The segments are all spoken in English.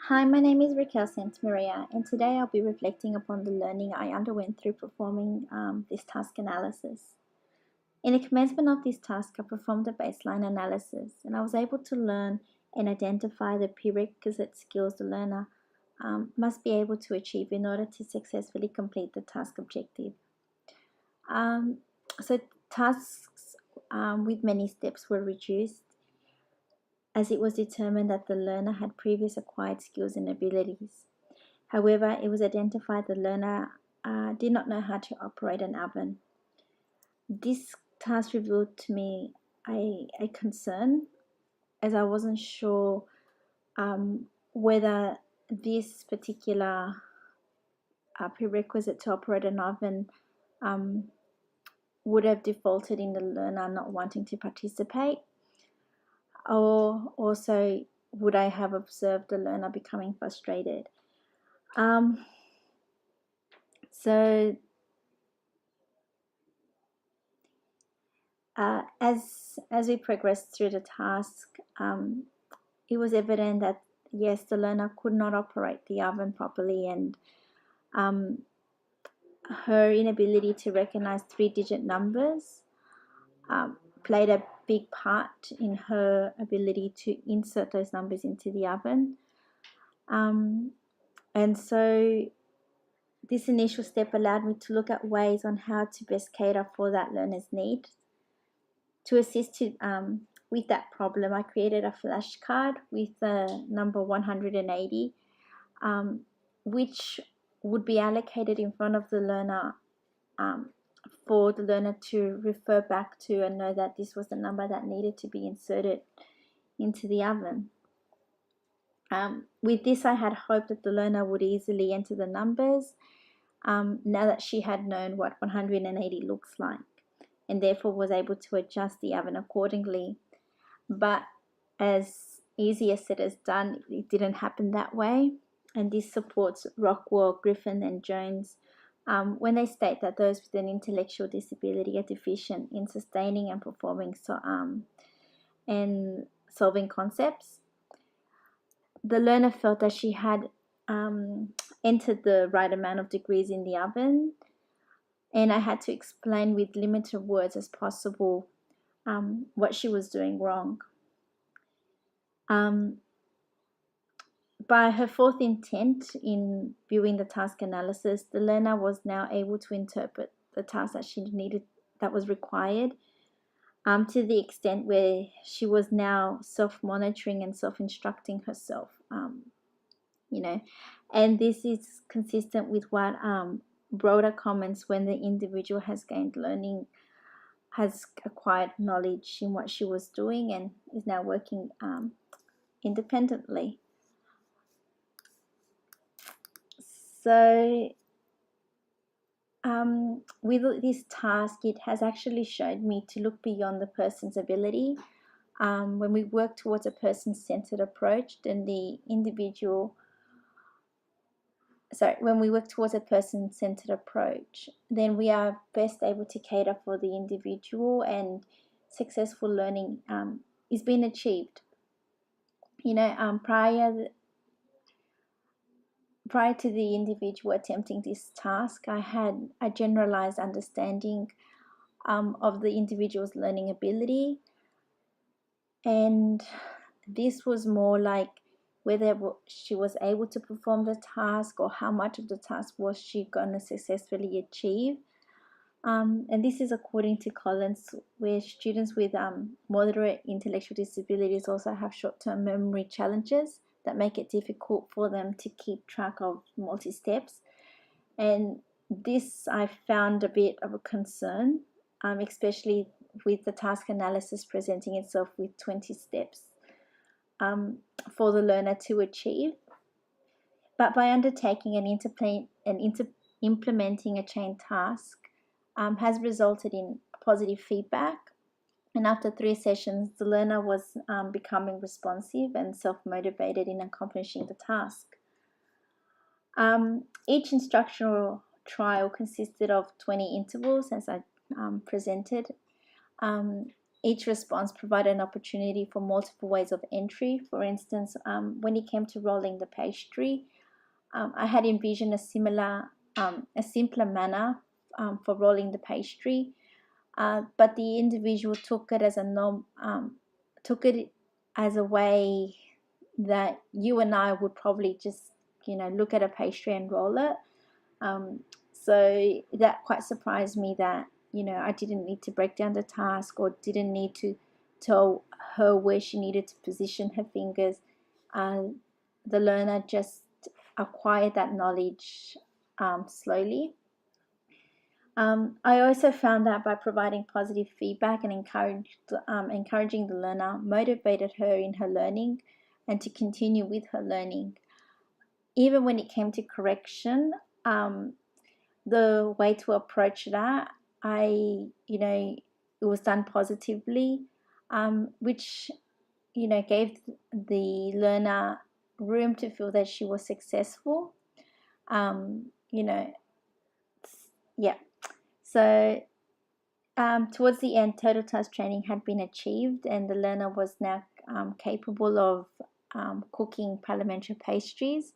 Hi, my name is Raquel Santamaria, and today I'll be reflecting upon the learning I underwent through performing this task analysis. In the commencement of this task, I performed a baseline analysis, and I was able to learn and identify the prerequisite skills the learner must be able to achieve in order to successfully complete the task objective. So tasks with many steps were reduced as it was determined that the learner had previous acquired skills and abilities. However, it was identified the learner did not know how to operate an oven. This task revealed to me a concern, as I wasn't sure whether this particular prerequisite to operate an oven would have defaulted in the learner not wanting to participate, or also would I have observed the learner becoming frustrated. So as we progressed through the task, it was evident that yes, the learner could not operate the oven properly, and her inability to recognize three-digit numbers played a big part in her ability to insert those numbers into the oven. And so this initial step allowed me to look at ways on how to best cater for that learner's need. To assist with that problem, I created a flashcard with the number 180, which would be allocated in front of the learner for the learner to refer back to and know that this was the number that needed to be inserted into the oven. With this, I had hoped that the learner would easily enter the numbers now that she had known what 180 looks like, and therefore was able to adjust the oven accordingly. But as easy as said as done, it didn't happen that way. And this supports Rockwell, Griffin, and Jones when they state that those with an intellectual disability are deficient in sustaining and performing and solving concepts. The learner felt that she had entered the right amount of degrees in the oven, and I had to explain with limited words as possible what she was doing wrong. By her fourth intent in viewing the task analysis, the learner was now able to interpret the task that was required, to the extent where she was now self-monitoring and self-instructing herself. And this is consistent with what broader comments when the individual has gained learning, has acquired knowledge in what she was doing, and is now working independently. So with this task, it has actually showed me to look beyond the person's ability. When we work towards a person-centered approach, then when we work towards a person-centered approach, then we are best able to cater for the individual, and successful learning is being achieved. Prior to the individual attempting this task, I had a generalized understanding of the individual's learning ability, and this was more like whether she was able to perform the task, or how much of the task was she going to successfully achieve. And this is according to Collins, where students with moderate intellectual disabilities also have short-term memory challenges that make it difficult for them to keep track of multi-steps. And this I found a bit of a concern, especially with the task analysis presenting itself with 20 steps for the learner to achieve. But by undertaking and implementing a chain task has resulted in positive feedback. And after 3 sessions, the learner was becoming responsive and self-motivated in accomplishing the task. Each instructional trial consisted of 20 intervals, as I presented. each response provided an opportunity for multiple ways of entry. For instance, when it came to rolling the pastry, I had envisioned a simpler manner for rolling the pastry, but the individual took it as took it as a way that you and I would probably just, look at a pastry and roll it. So that quite surprised me that, I didn't need to break down the task or didn't need to tell her where she needed to position her fingers. The learner just acquired that knowledge slowly. I also found that by providing positive feedback and encouraging the learner motivated her in her learning and to continue with her learning. Even when it came to correction, the way to approach that, it was done positively, which, gave the learner room to feel that she was successful. Yeah. So towards the end, total task training had been achieved, and the learner was now capable of cooking parliamentary pastries.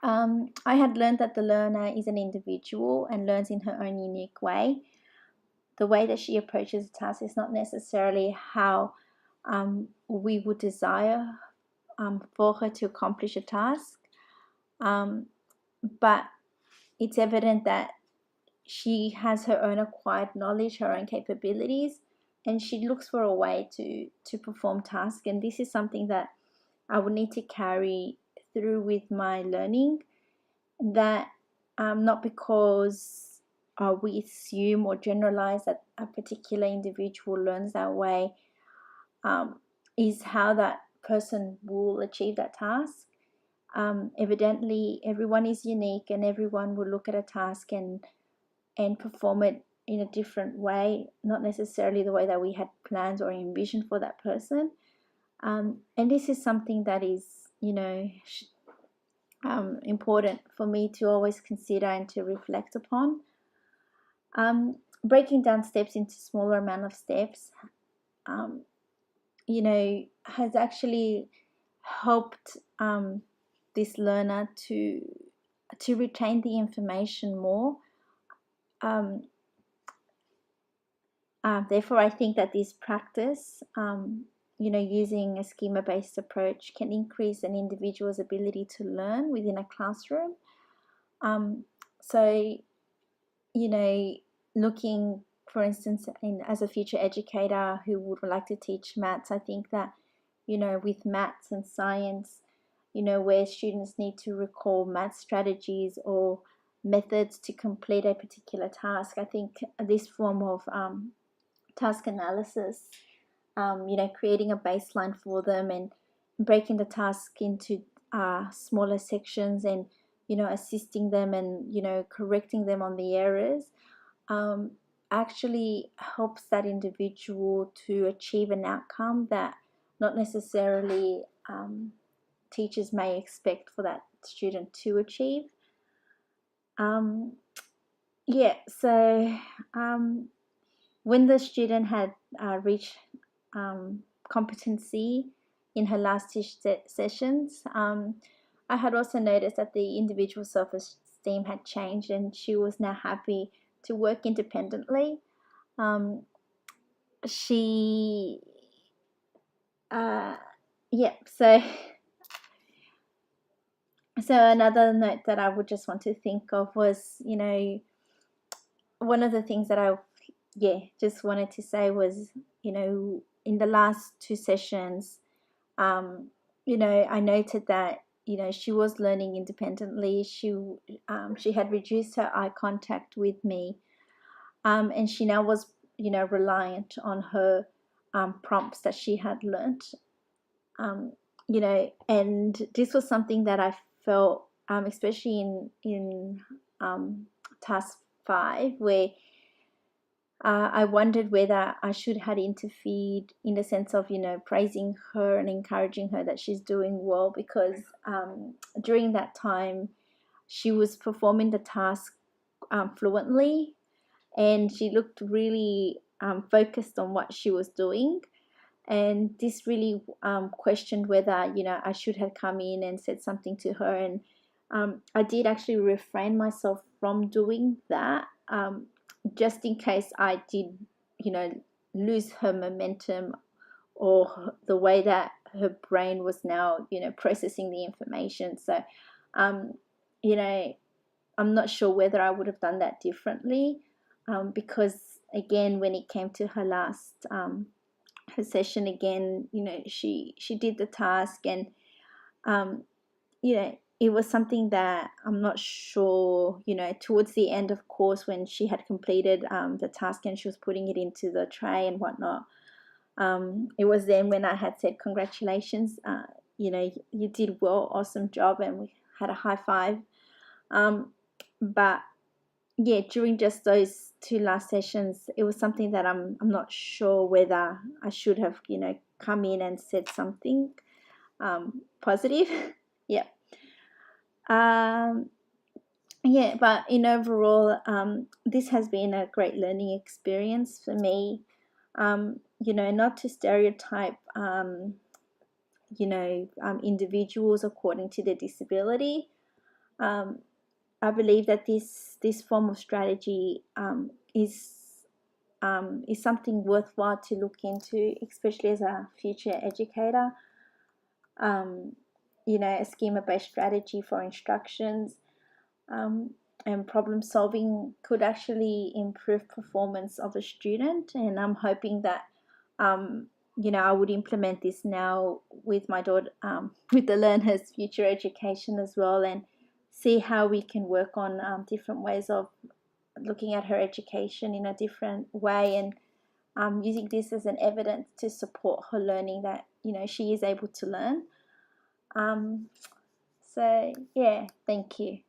I had learned that the learner is an individual and learns in her own unique way. The way that she approaches a task is not necessarily how we would desire for her to accomplish a task, but it's evident that she has her own acquired knowledge, her own capabilities, and she looks for a way to perform tasks. And this is something that I would need to carry through with my learning, that not because we assume or generalize that a particular individual learns that way is how that person will achieve that task. Evidently, everyone is unique, and everyone will look at a task and perform it in a different way, not necessarily the way that we had planned or envisioned for that person. And this is something that is, important for me to always consider and to reflect upon. Breaking down steps into smaller amount of steps, has actually helped this learner to retain the information more. Therefore, I think that this practice, using a schema-based approach can increase an individual's ability to learn within a classroom. So, looking, for instance, as a future educator who would like to teach maths, I think that, with maths and science, where students need to recall math strategies or methods to complete a particular task, I think this form of task analysis, creating a baseline for them and breaking the task into smaller sections and, assisting them and, correcting them on the errors, actually helps that individual to achieve an outcome that not necessarily teachers may expect for that student to achieve. So when the student had reached competency in her last two sessions, I had also noticed that the individual self-esteem had changed and she was now happy to work independently. So another note that I would just want to think of was, one of the things that I just wanted to say was, in the last two sessions, I noted that, she was learning independently. She had reduced her eye contact with me, and she now was, reliant on her prompts that she had learnt. And this was something that I felt, especially in task 5, where I wondered whether I should have interfered in the sense of, praising her and encouraging her that she's doing well, because during that time she was performing the task fluently, and she looked really focused on what she was doing. And this really questioned whether, you know, I should have come in and said something to her. And I did actually refrain myself from doing that, just in case I did, you know, lose her momentum, or the way that her brain was now, you know, processing the information. So, you know, I'm not sure whether I would have done that differently, because again, when it came to her last her session again, you know, she did the task, and you know, it was something that I'm not sure, you know, towards the end of course, when she had completed the task and she was putting it into the tray and whatnot, it was then when I had said, congratulations, you know, you did well, awesome job, and we had a high five. But yeah, during just those two last sessions, it was something that I'm not sure whether I should have, you know, come in and said something positive. Yeah. Yeah, but in overall, this has been a great learning experience for me. You know, not to stereotype, you know, individuals according to their disability. I believe that this form of strategy is something worthwhile to look into, especially as a future educator. You know, a schema-based strategy for instructions and problem solving could actually improve performance of a student, and I'm hoping that you know, I would implement this now with my daughter, with the learner's future education as well, and see how we can work on different ways of looking at her education in a different way, and using this as an evidence to support her learning, that, you know, she is able to learn. So yeah, thank you.